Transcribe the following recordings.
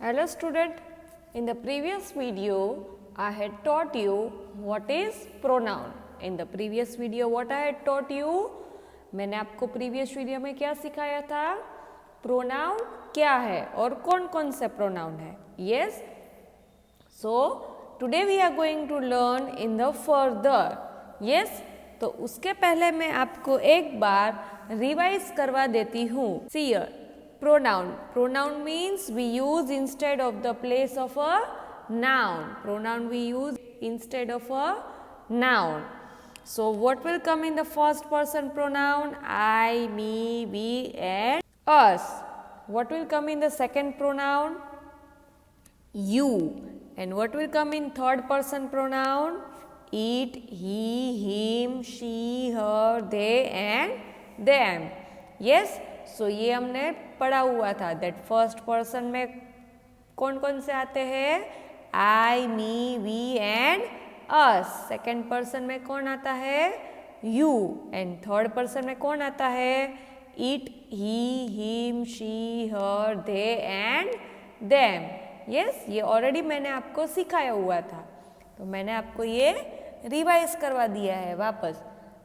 Hello student, in the previous video I had taught you what is pronoun. In the previous video what I had taught you, मैंने आपको previous video में क्या सिखाया था? Pronoun क्या है और कौन कौन से pronoun है? Yes. So today we are going to learn in the further. Yes. तो उसके पहले मैं आपको एक बार रिवाइज करवा देती हूँ. See here. Pronoun. Pronoun means we use instead of the place of a noun. Pronoun we use instead of a noun. So what will come in the first person pronoun? I, me, we and us. What will come in the second pronoun? You. And what will come in third person pronoun? It, he, him, she, her, they and them. Yes. सो ये हमने पढ़ा हुआ था that first person में कौन कौन से आते हैं? I, me, we and us. Second person में कौन आता है? यू. एंड थर्ड पर्सन में कौन आता है? It, he, him, she, her, they and them. Yes, ये ऑलरेडी मैंने आपको सिखाया हुआ था, तो मैंने आपको ये रिवाइज करवा दिया है वापस.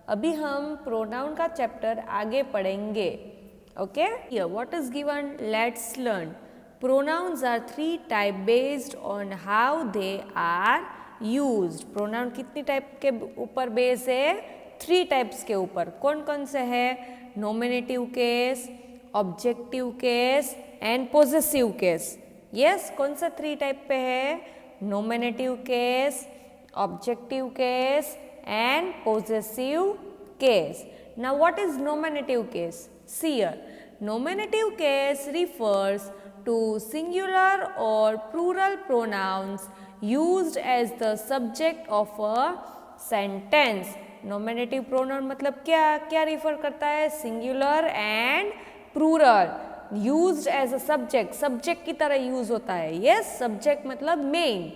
अभी हम प्रोनाउन का चैप्टर आगे पढ़ेंगे. Okay, here what is given? Let's learn. Pronouns are three type based on how they are used. Pronoun कितनी टाइप के ऊपर बेस है? 3 टाइप्स के ऊपर. कौन कौन से है? Nominative case, objective case and possessive case. Yes, कौन सा 3 टाइप पे है? Nominative case, objective case and possessive case. Now what is nominative case? See here, nominative case refers to singular or plural pronouns used as the subject of a sentence. Nominative pronoun मतलब क्या क्या refer करता है? Singular and plural used as a subject. Subject की तरह use होता है. Yes, subject मतलब main.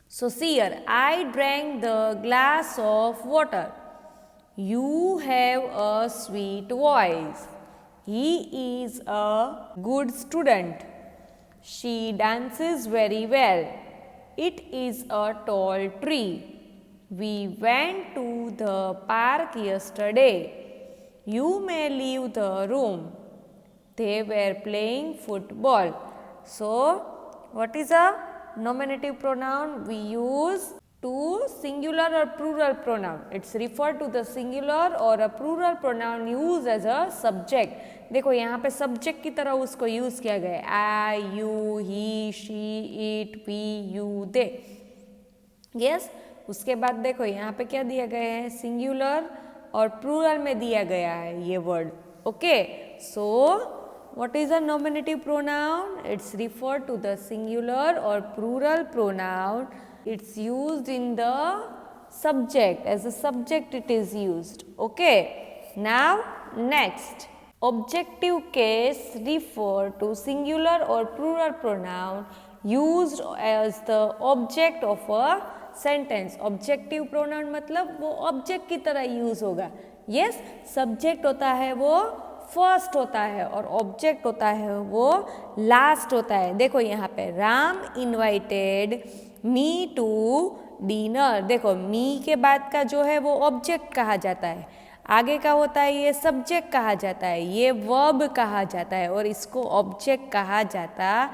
So see here, I drank the glass of water. You have a sweet voice. He is a good student. She dances very well. It is a tall tree. We went to the park yesterday. You may leave the room. They were playing football. So, what is a nominative pronoun? We use to singular or plural pronoun. It's referred to the singular or a plural pronoun used as a subject. देखो यहाँ पे subject की तरह उसको use किया गया है. I, you, he, she, it, we, you, they. Yes. उसके बाद देखो यहाँ पे क्या दिया गया है? singular और plural में दिया गया है ये word. Okay. So what is a nominative pronoun? It's referred to the singular or plural pronoun. It's used in the subject. As a subject it is used. Okay. Now next. Objective case refer to singular or plural pronoun used as the object of a sentence. Objective pronoun मतलब वो object की तरह use होगा. Yes, subject होता है वो first होता है और ऑब्जेक्ट होता है वो लास्ट होता है. देखो यहाँ पे Ram invited me to dinner. देखो मी के बाद का जो है वो ऑब्जेक्ट कहा जाता है, आगे का होता है ये सब्जेक्ट कहा जाता है, ये वर्ब कहा जाता है और इसको ऑब्जेक्ट कहा जाता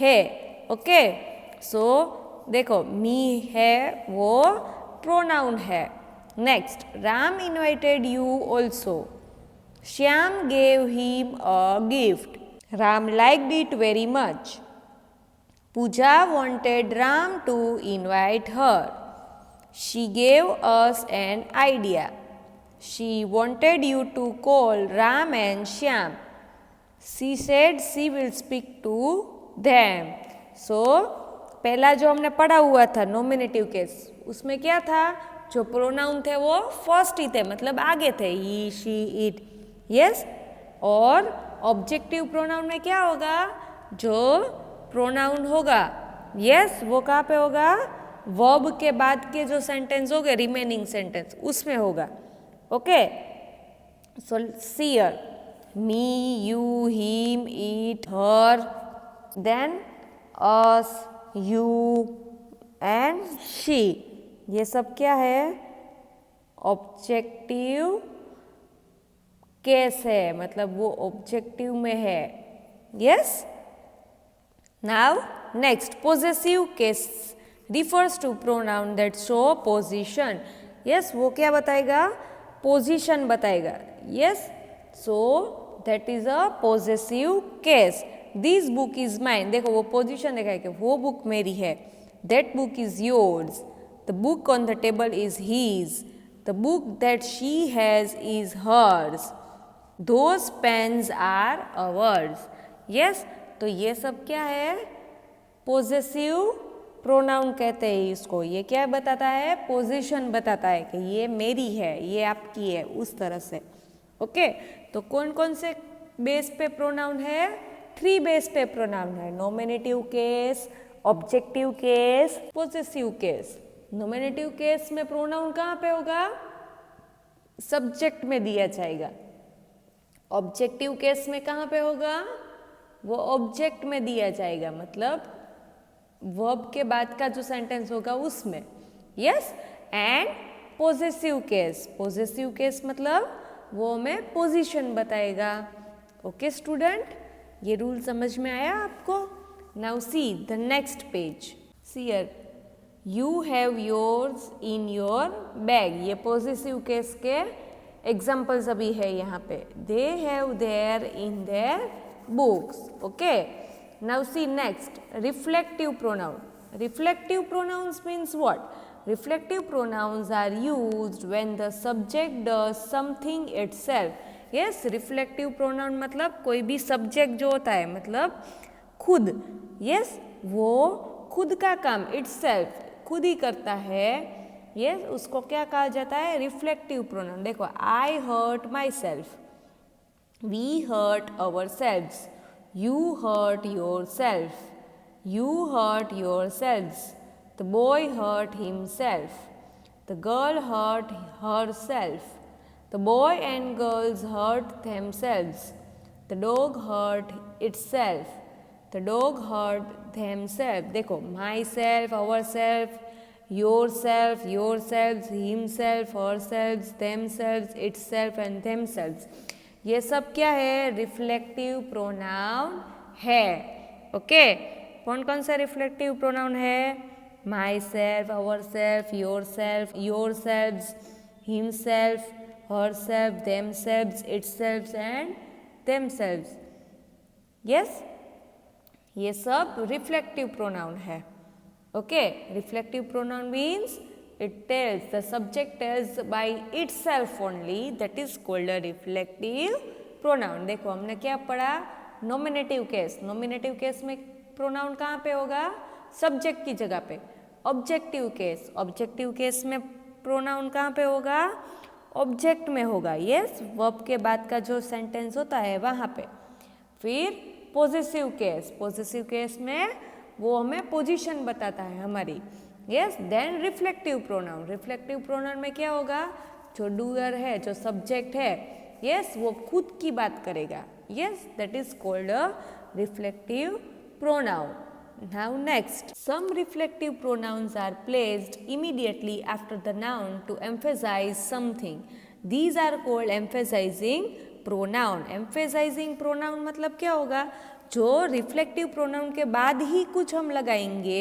है. ओके. सो देखो मी है वो प्रोनाउन है. Next, Ram invited you also. Shyam gave him a gift. Ram liked it very much. Pooja wanted Ram to invite her. She gave us an idea. She wanted you to call Ram and Shyam. She said she will speak to them. So, पहला जो हमने पढ़ा हुआ था nominative case, उसमें क्या था? जो प्रोनाउन थे वो फर्स्ट ही थे, मतलब आगे थे. ही, शी, इट. यस. और ऑब्जेक्टिव प्रोनाउन में क्या होगा? जो प्रोनाउन होगा, यस, वो कहाँ पे होगा? वर्ब के बाद के जो सेंटेंस हो गए, रिमेनिंग सेंटेंस, उसमें होगा. Okay. So see here, me, you, him, it, her, than us, you and she, ये सब क्या है? ऑब्जेक्टिव केस है, मतलब वो ऑब्जेक्टिव में है। Yes, now next, possessive case refers to pronoun that show position. yes, वो क्या बताएगा? पोजीशन बताएगा। yes, so that is a possessive case. this book is mine, देखो वो पोजीशन देखा है कि वो बुक मेरी है। that book is yours, the book on the table is his, the book that she has is hers, those pens are ours. yes, तो ये सब क्या है? पोजेसिव प्रोनाउन कहते हैं इसको। ये क्या बताता है? पोजीशन बताता है कि ये मेरी है, ये आपकी है, उस तरह से। ओके, तो कौन कौन से बेस पे प्रोनाउन है? 3 बेस पे प्रोनाउन है, nominative case, objective case, possessive case. Nominative case में प्रोनाउन कहाँ पे होगा? सब्जेक्ट में दिया जाएगा। ऑब्जेक्टिव केस में कहाँ पे होगा? वो ऑब्जेक्ट में दिया जाएगा, मतलब वर्ब के बाद का जो सेंटेंस होगा उसमें। Yes, and possessive case, possessive case मतलब वो हमें पोजीशन बताएगा। ओके स्टूडेंट, ये रूल समझ में आया आपको? Now see the next page. See here, you have yours in your bag, ये पोजेसिव केस के एग्जाम्पल्स अभी है यहाँ पे। They have their in their books. Okay, now see next, reflective pronoun. Reflective pronouns means what? Reflective pronouns are used when the subject does something itself. yes, reflective pronoun मतलब कोई भी subject जो होता है मतलब खुद। yes, वो खुद का काम itself खुद ही करता है। yes, उसको क्या कहा जाता है? reflective pronoun। देखो, I hurt myself, we hurt ourselves, you hurt yourself, you hurt yourselves, the boy hurt himself, the girl hurt herself, the boy and girls hurt themselves, the dog hurt itself, the dog hurt themselves। देखो, myself, ourself, yourself, yourselves, himself, herself, themselves, itself and themselves, ये सब क्या है? Reflective pronoun है। Okay, कौन कौन सा reflective pronoun है? My self, our self, your self, your selves, him self, her self, them selves, it selves and them selves. Yes, ये सब रिफ्लेक्टिव प्रोनाउन है। Okay, reflective pronoun means it tells, the subject tells by itself only, that is called a reflective pronoun। देखो, हमने क्या पढ़ा? Nominative case. Nominative case में pronoun कहाँ पे होगा? सब्जेक्ट की जगह पे। ऑब्जेक्टिव केस, ऑब्जेक्टिव केस में प्रोनाउन कहाँ पे होगा? ऑब्जेक्ट में होगा। यस, वर्ब के बाद का जो सेंटेंस होता है वहाँ पे। फिर पोजेसिव केस, पोजेसिव केस में वो हमें पोजीशन बताता है हमारी। Yes, then reflexive pronoun, reflexive pronoun में क्या होगा? जो डूअर है, जो सब्जेक्ट है, यस, वो खुद की बात करेगा। Yes, that is called a reflexive pronoun. Now next, some reflexive pronouns are placed immediately after the noun to emphasise something, these are called emphasising pronoun. Emphasising pronoun मतलब क्या होगा? जो रिफ्लेक्टिव प्रोनाउन के बाद ही कुछ हम लगाएंगे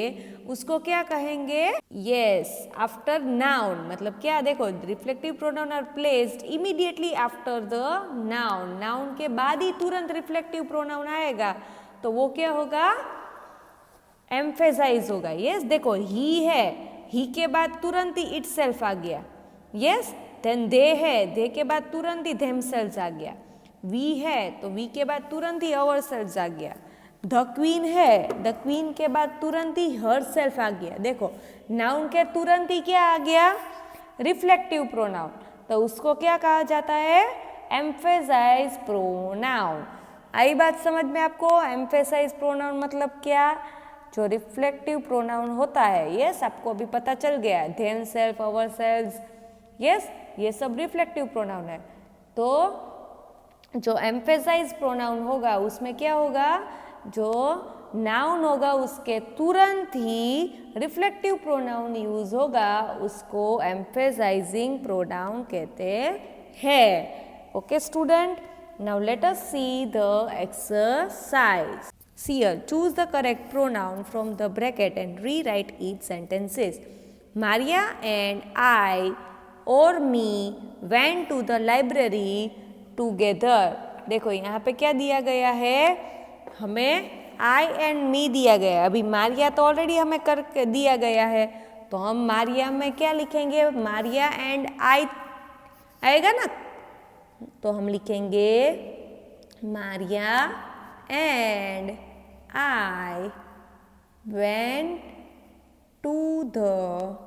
उसको क्या कहेंगे? यस, आफ्टर नाउन मतलब क्या? देखो, reflexive pronoun are placed immediately after the noun, noun के बाद ही तुरंत रिफ्लेक्टिव प्रोनाउन आएगा तो वो क्या होगा? एम्फेसाइज होगा। यस, देखो, ही है, ही के बाद तुरंत ही इटसेल्फ आ गया। यस, देन दे है, दे के बाद तुरंत ही देमसेल्व्स आ गया। वी है तो वी के बाद तुरंत ही अवरसेल्व्स आ गया। द क्वीन है, द क्वीन के बाद तुरंत ही हरसेल्फ आ गया। देखो, नाउन के तुरंत ही क्या आ गया? रिफ्लेक्टिव प्रोनाउन, तो उसको क्या कहा जाता है? Emphasise pronoun. आई बात समझ में आपको? एम्फेसाइज प्रोनाउन मतलब क्या? जो रिफ्लेक्टिव प्रोनाउन होता है, यस, आपको अभी पता चल गया, देम सेल्फ, अवर सेल्व्स, यस, ये सब रिफ्लेक्टिव प्रोनाउन है। तो जो एम्फेसाइज प्रोनाउन होगा उसमें क्या होगा? जो नाउन होगा उसके तुरंत ही रिफ्लेक्टिव प्रोनाउन यूज होगा, उसको एम्फेसाइजिंग प्रोनाउन कहते हैं। Okay student, now let us see the exercise. See here, choose the correct pronoun from the bracket and rewrite each sentences. Maria and I or me went to the library together. देखो यहाँ पे क्या दिया गया है, हमें I and me दिया गया है। अभी मारिया तो ऑलरेडी हमें कर दिया गया है, तो हम मारिया में क्या लिखेंगे, मारिया एंड आई आएगा ना, तो हम लिखेंगे Maria and I went to the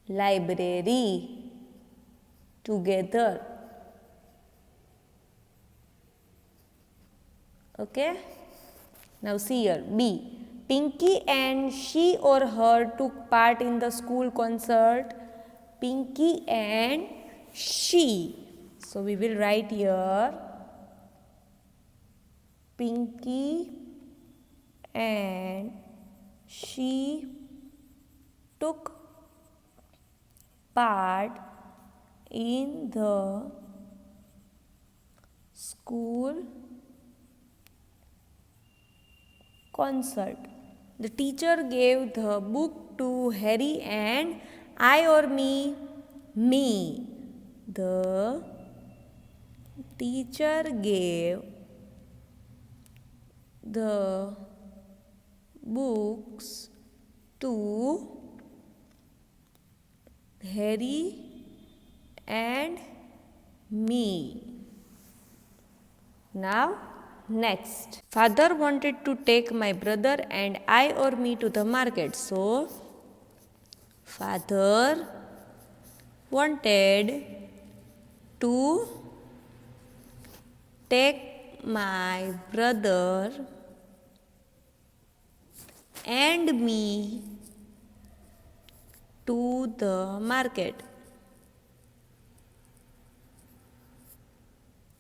library together. Okay, now see here. B. Pinky and she or her took part in the school concert. Pinky and she. So we will write here Pinky and she took part in the school concert. The teacher gave the book to Harry and I or me. The teacher gave the books to Harry and me. Now next, father wanted to take my brother and I or me to the market. So father wanted to take my brother and me to the market.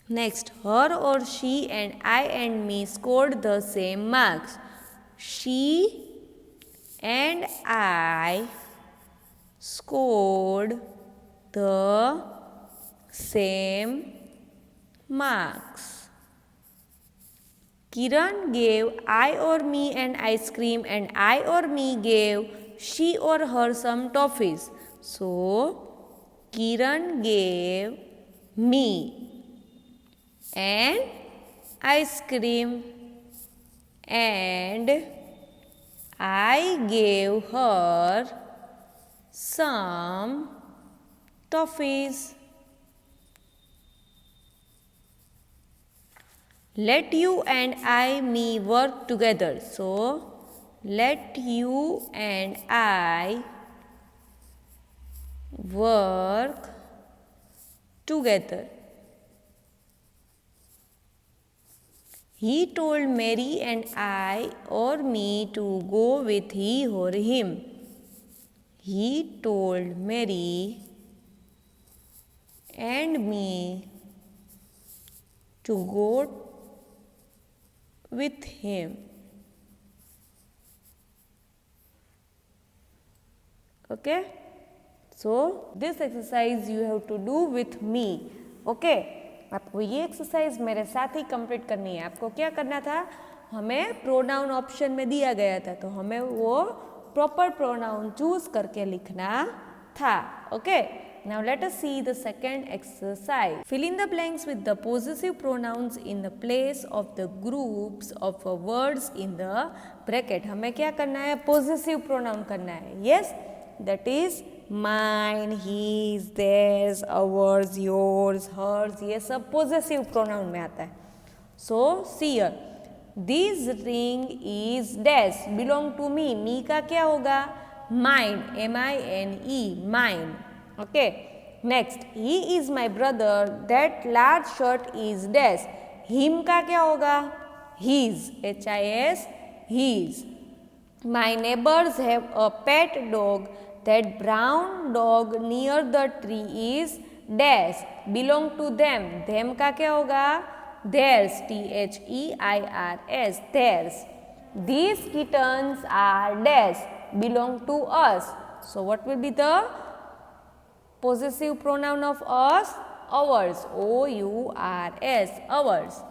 Next, her or she and I and me scored the same marks. She and I scored the same marks. Kiran gave I or me an ice cream and I or me gave she or her some toffees. So, Kiran gave me an ice cream and I gave her some toffees. Let you and I, me work together. So, let you and I work together. He told Mary and I or me to go with he or him. He told Mary and me to go with him. Okay? So, this exercise you have to do with me. Okay? आपको ये exercise मेरे साथ ही complete करनी है। आपको क्या करना था, हमें प्रोनाउन ऑप्शन में दिया गया था, तो हमें वो प्रॉपर प्रोनाउन चूज करके लिखना था। Okay, now let us see the second exercise. Fill in the blanks with the possessive pronouns in the place of the groups of words in the bracket. हमें क्या करना है, पोजेसिव प्रोनाउन करना है। Yes, that is mine, his, theirs, ours, yours, hers, ये सब possessive pronoun में आता है। So see here, this ring is dash belong to me. Me का क्या होगा, mine, MINE, mine. Okay, next, he is my brother, that large shirt is dash. Him का क्या होगा, his, HIS, his. My neighbours have a pet dog, that brown dog near the tree is dash, belong to them। them का क्या होगा, theirs, theirs, theirs. These kittens are dash, belong to us. So what will be the possessive pronoun of us? Ours, ours, ours.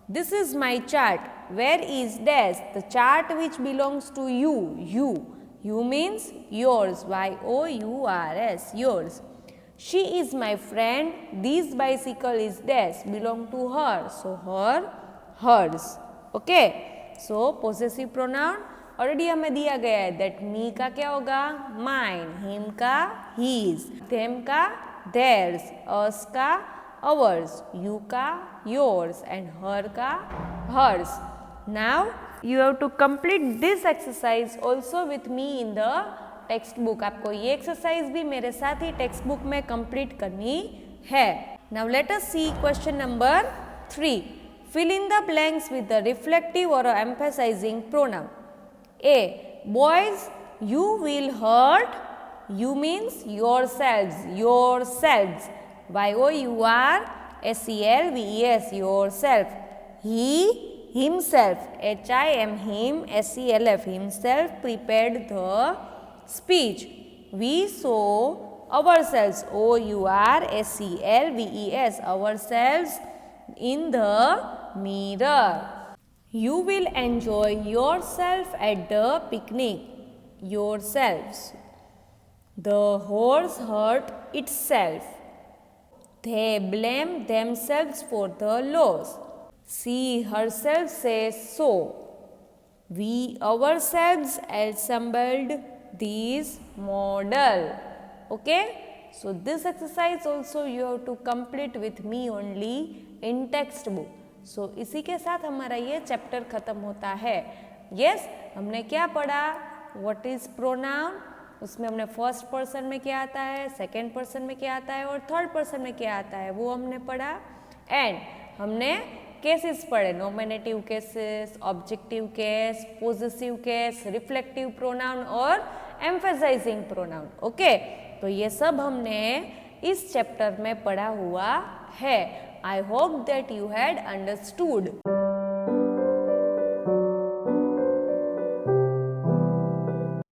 This is my chart. Where is dash? The chart which belongs to you, you. You means yours, yours, yours. She is my friend. This bicycle is dash, belong to her. So her, hers. Okay. So possessive pronoun already हमें दिया गया है. That me का क्या होगा? Mine. Him का his. Them का theirs. अस का ours. यू का yours. एंड हर का hers. Now you have to complete this exercise also with me in the text book. आपको ये एक्सरसाइज भी मेरे साथ ही टेक्स्ट बुक में कंप्लीट करनी है. Now let us see question number 3. Fill in the blanks with the reflective or emphasizing pronoun. A. Boys, you will hurt. You means yourselves, yourselves. yourselves, yourself. He, himself, him, self, himself prepared the speech. We saw ourselves, ourselves, ourselves in the mirror. You will enjoy yourself at the picnic. Yourselves. The horse hurt itself. They blame themselves for the loss. She herself says so. We ourselves assembled this model. Okay? So this exercise also you have to complete with me only in text book. So इसी के साथ हमारा ये chapter खत्म होता है. Yes, हमने क्या पढ़ा? What is pronoun? उसमें हमने फर्स्ट पर्सन में क्या आता है, सेकेंड पर्सन में क्या आता है और थर्ड पर्सन में क्या आता है वो हमने पढ़ा. एंड हमने केसेस पढ़े. Nominative cases, objective case, possessive case, reflective pronoun और एम्फेसाइजिंग प्रोनाउन. ओके, तो ये सब हमने इस चैप्टर में पढ़ा हुआ है. I hope that you had understood.